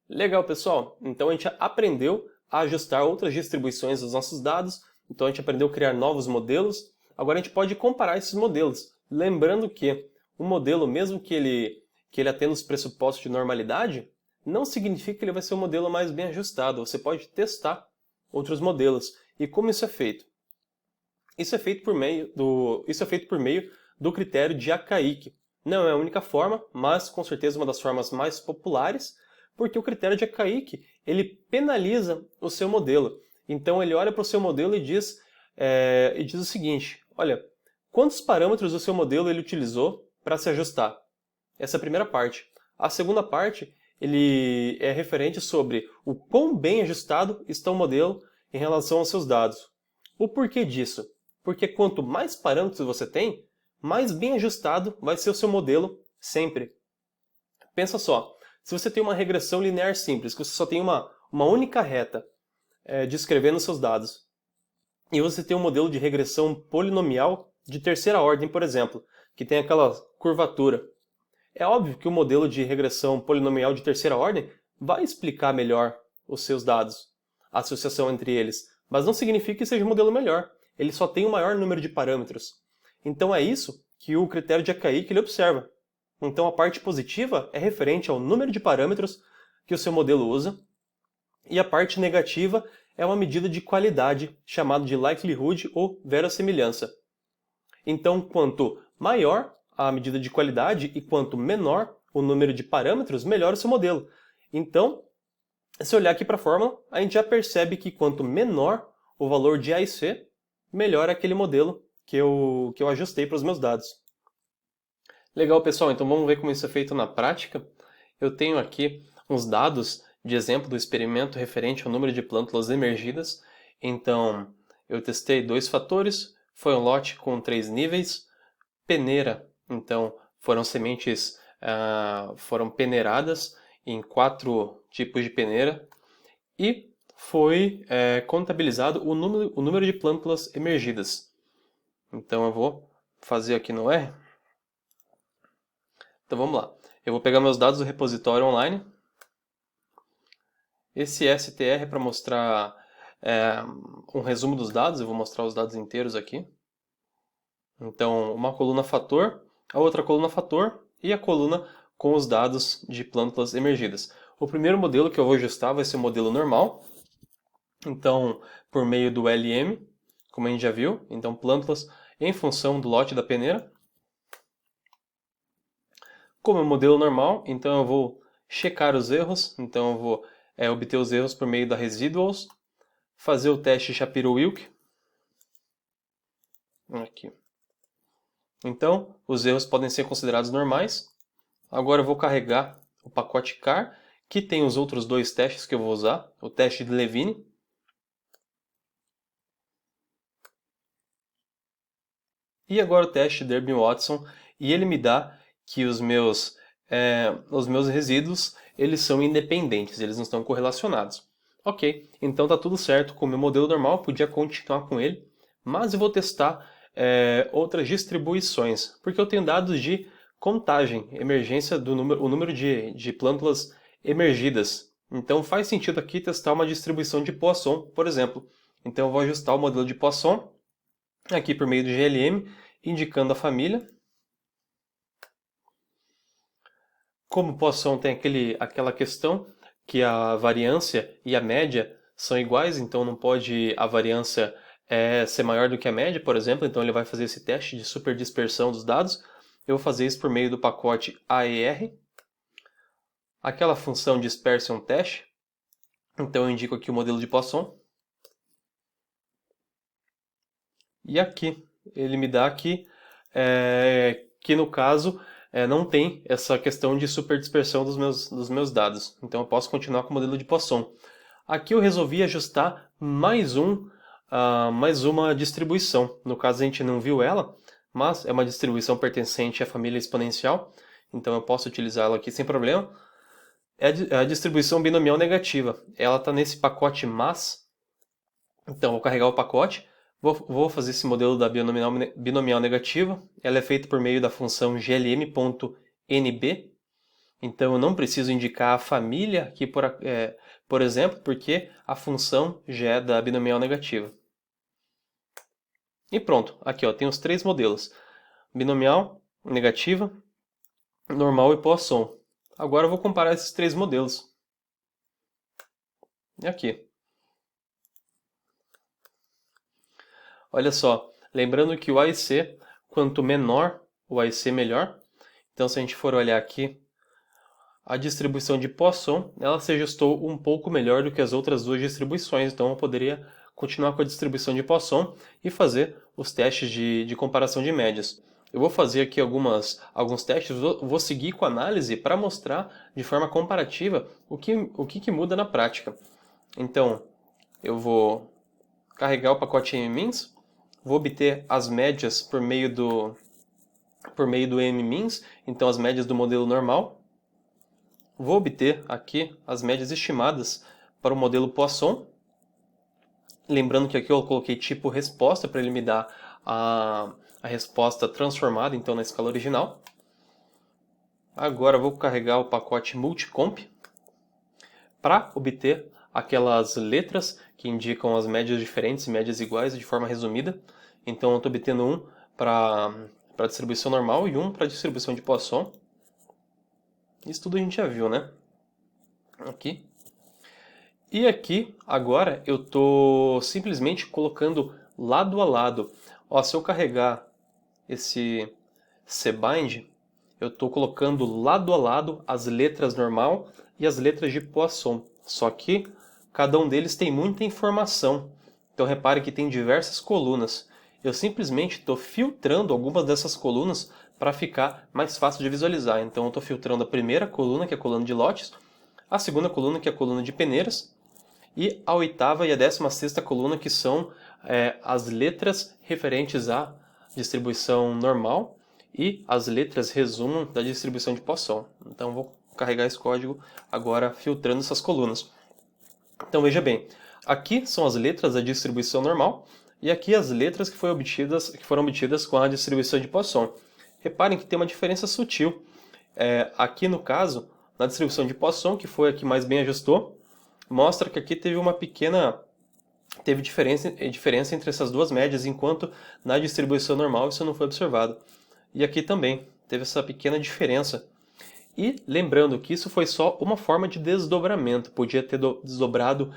Legal, pessoal. Então a gente aprendeu a ajustar outras distribuições dos nossos dados. Então a gente aprendeu a criar novos modelos. Agora a gente pode comparar esses modelos. Lembrando que o modelo, mesmo que ele atenda os pressupostos de normalidade, não significa que ele vai ser o modelo mais bem ajustado. Você pode testar outros modelos. E como isso é feito? Isso é feito por meio do critério de Akaique. Não é a única forma, mas com certeza uma das formas mais populares, porque o critério de Akaique ele penaliza o seu modelo. Então ele olha para o seu modelo e diz o seguinte: olha, quantos parâmetros o seu modelo ele utilizou para se ajustar? Essa é a primeira parte. A segunda parte ele é referente sobre o quão bem ajustado está o modelo em relação aos seus dados. O porquê disso? Porque quanto mais parâmetros você tem, mais bem ajustado vai ser o seu modelo sempre. Pensa só, se você tem uma regressão linear simples, que você só tem uma única reta descrevendo os seus dados, e você tem um modelo de regressão polinomial de terceira ordem, por exemplo, que tem aquela curvatura. É óbvio que o modelo de regressão polinomial de terceira ordem vai explicar melhor os seus dados, a associação entre eles, mas não significa que seja um modelo melhor. Ele só tem um maior número de parâmetros. Então é isso que o critério de Akaique ele observa. Então a parte positiva é referente ao número de parâmetros que o seu modelo usa, e a parte negativa é uma medida de qualidade chamada de likelihood ou verossimilhança. Então, quanto maior a medida de qualidade e quanto menor o número de parâmetros, melhor o seu modelo. Então, se olhar aqui para a fórmula, a gente já percebe que quanto menor o valor de A e C, melhor é aquele modelo que eu ajustei para os meus dados. Legal, pessoal. Então vamos ver como isso é feito na prática. Eu tenho aqui uns dados de exemplo do experimento referente ao número de plântulas emergidas. Então, eu testei 2 fatores, foi um lote com 3 níveis, peneira, então foram sementes, foram peneiradas em 4 tipos de peneira e foi contabilizado o número de plântulas emergidas. Então eu vou fazer aqui no R. Então vamos lá. Eu vou pegar meus dados do repositório online. Esse STR é para mostrar um resumo dos dados. Eu vou mostrar os dados inteiros aqui. Então, uma coluna fator, a outra coluna fator e a coluna com os dados de plântulas emergidas. O primeiro modelo que eu vou ajustar vai ser o modelo normal. Então, por meio do LM, como a gente já viu. Então, plântulas em função do lote da peneira. Como é o modelo normal, então eu vou checar os erros. Então, eu vou obter os erros por meio da residuals. Fazer o teste Shapiro-Wilk. Aqui. Então, os erros podem ser considerados normais. Agora eu vou carregar o pacote car, que tem os outros 2 testes que eu vou usar. O teste de Levine. E agora o teste de Durbin-Watson. E ele me dá que os meus resíduos eles são independentes, eles não estão correlacionados. Ok, então está tudo certo com o meu modelo normal, podia continuar com ele. Mas eu vou testar outras distribuições, porque eu tenho dados de contagem, emergência o número de plântulas emergidas. Então faz sentido aqui testar uma distribuição de Poisson, por exemplo. Então eu vou ajustar o modelo de Poisson aqui por meio do GLM, indicando a família. Como Poisson tem aquela questão que a variância e a média são iguais, então não pode a variância ser maior do que a média, por exemplo, então ele vai fazer esse teste de superdispersão dos dados. Eu vou fazer isso por meio do pacote AER. Aquela função dispersion test. Então eu indico aqui o modelo de Poisson. E aqui, ele me dá aqui que no caso não tem essa questão de superdispersão dos meus dados. Então eu posso continuar com o modelo de Poisson. Aqui eu resolvi ajustar mais uma distribuição. No caso a gente não viu ela, mas é uma distribuição pertencente à família exponencial. Então eu posso utilizá-la aqui sem problema. É a distribuição binomial negativa. Ela está nesse pacote mas. Então eu vou carregar o pacote. Vou fazer esse modelo da binomial negativa. Ela é feita por meio da função glm.nb. Então eu não preciso indicar a família aqui, por exemplo, porque a função já é da binomial negativa. E pronto, aqui ó, tem os 3 modelos. Binomial, negativa, normal e Poisson. Agora eu vou comparar esses 3 modelos. E aqui. Olha só, lembrando que o A e C, quanto menor o A e C, melhor. Então se a gente for olhar aqui, a distribuição de Poisson, ela se ajustou um pouco melhor do que as outras 2 distribuições. Então eu poderia continuar com a distribuição de Poisson e fazer os testes de comparação de médias. Eu vou fazer aqui alguns testes, vou seguir com a análise para mostrar de forma comparativa o que muda na prática. Então, eu vou carregar o pacote mmins, vou obter as médias por meio do mmins, então as médias do modelo normal. Vou obter aqui as médias estimadas para o modelo Poisson. Lembrando que aqui eu coloquei tipo resposta para ele me dar a resposta transformada então na escala original. Agora vou carregar o pacote multicomp para obter aquelas letras que indicam as médias diferentes e médias iguais de forma resumida. Então eu estou obtendo um para a distribuição normal e um para a distribuição de Poisson. Isso tudo a gente já viu, né? Aqui. E aqui, agora, eu estou simplesmente colocando lado a lado. Ó, se eu carregar esse cbind, eu estou colocando lado a lado as letras normal e as letras de Poisson. Só que cada um deles tem muita informação. Então repare que tem diversas colunas. Eu simplesmente estou filtrando algumas dessas colunas para ficar mais fácil de visualizar. Então eu estou filtrando a primeira coluna, que é a coluna de lotes, a segunda coluna, que é a coluna de peneiras, e a 8ª e a 16ª coluna, que são as letras referentes à distribuição normal e as letras resumo da distribuição de Poisson. Então vou carregar esse código agora filtrando essas colunas. Então veja bem, aqui são as letras da distribuição normal e aqui as letras que foram obtidas com a distribuição de Poisson. Reparem que tem uma diferença sutil. Aqui no caso, na distribuição de Poisson, que foi a que mais bem ajustou, mostra que aqui teve diferença entre essas duas médias, enquanto na distribuição normal isso não foi observado. E aqui também teve essa pequena diferença. E lembrando que isso foi só uma forma de desdobramento. Podia ter desdobrado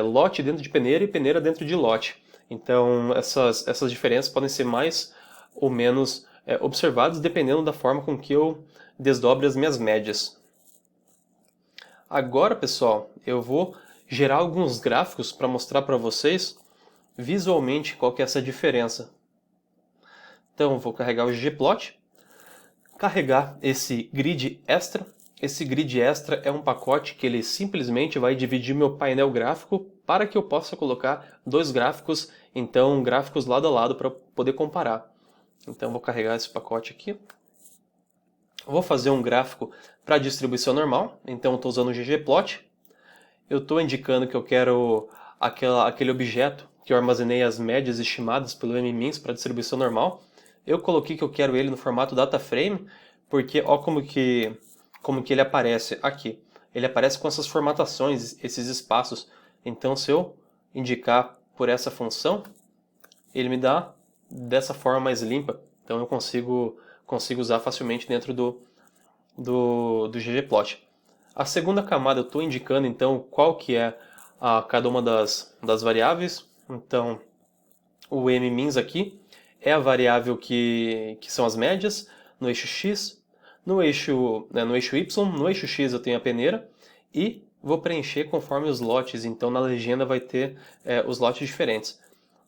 lote dentro de peneira e peneira dentro de lote. Então essas diferenças podem ser mais ou menos observadas dependendo da forma com que eu desdobre as minhas médias. Agora, pessoal, eu vou gerar alguns gráficos para mostrar para vocês visualmente qual que é essa diferença. Então, vou carregar o ggplot, carregar esse grid extra. Esse grid extra é um pacote que ele simplesmente vai dividir meu painel gráfico para que eu possa colocar 2 gráficos, então gráficos lado a lado para poder comparar. Então, vou carregar esse pacote aqui. Vou fazer um gráfico para distribuição normal, então estou usando o ggplot. Eu estou indicando que eu quero aquele objeto que eu armazenei as médias estimadas pelo mmins para distribuição normal. Eu coloquei que eu quero ele no formato dataframe, porque ó como que ele aparece aqui. Ele aparece com essas formatações, esses espaços. Então se eu indicar por essa função, ele me dá dessa forma mais limpa. Então eu consigo usar facilmente dentro do ggplot. A segunda camada eu estou indicando então qual que é cada uma das variáveis. Então o mmins aqui é a variável que são as médias no eixo x, no eixo y, no eixo x eu tenho a peneira e vou preencher conforme os lotes. Então na legenda vai ter os lotes diferentes.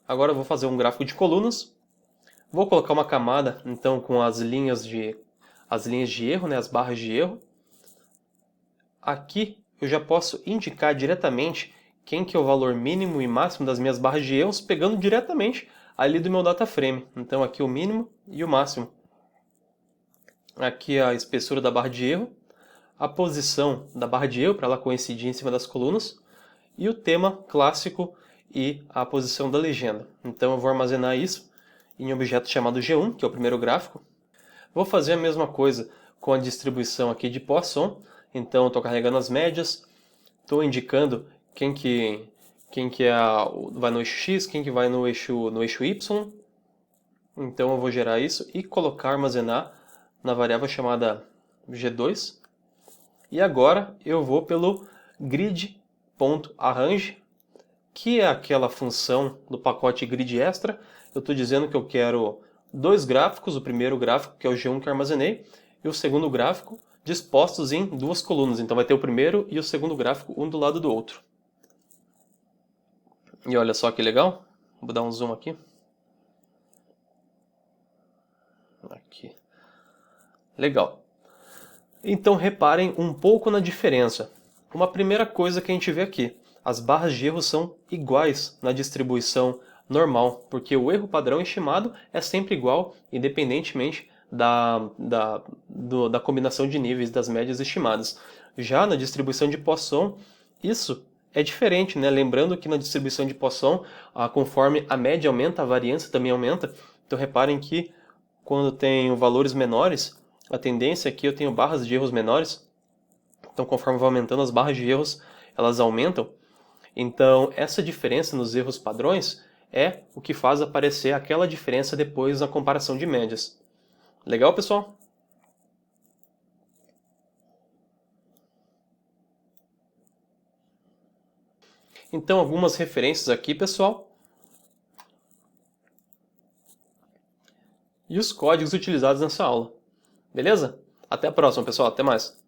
Agora eu vou fazer um gráfico de colunas. Vou colocar uma camada então com as linhas de erro, né, as barras de erro. Aqui eu já posso indicar diretamente quem que é o valor mínimo e máximo das minhas barras de erros, pegando diretamente ali do meu dataframe. Então aqui o mínimo e o máximo. Aqui a espessura da barra de erro, a posição da barra de erro para ela coincidir em cima das colunas, e o tema clássico e a posição da legenda. Então eu vou armazenar isso em um objeto chamado G1, que é o primeiro gráfico. Vou fazer a mesma coisa com a distribuição aqui de Poisson. Então, estou carregando as médias, estou indicando quem que vai no eixo X, quem que vai no eixo Y. Então, eu vou gerar isso e colocar, armazenar na variável chamada G2. E agora eu vou pelo grid.arrange, que é aquela função do pacote grid extra. Eu estou dizendo que eu quero dois gráficos, o primeiro gráfico, que é o G1 que eu armazenei, e o segundo gráfico dispostos em duas colunas. Então vai ter o primeiro e o segundo gráfico, um do lado do outro. E olha só que legal. Vou dar um zoom aqui. Aqui. Legal. Então reparem um pouco na diferença. Uma primeira coisa que a gente vê aqui. As barras de erro são iguais na distribuição normal, porque o erro padrão estimado é sempre igual, independentemente da combinação de níveis das médias estimadas. Já na distribuição de Poisson, isso é diferente, né? Lembrando que na distribuição de Poisson, conforme a média aumenta, a variância também aumenta. Então reparem que quando tenho valores menores, a tendência é que eu tenho barras de erros menores. Então conforme vai aumentando as barras de erros, elas aumentam. Então essa diferença nos erros padrões é o que faz aparecer aquela diferença depois na comparação de médias. Legal, pessoal? Então, algumas referências aqui, pessoal. E os códigos utilizados nessa aula. Beleza? Até a próxima, pessoal. Até mais.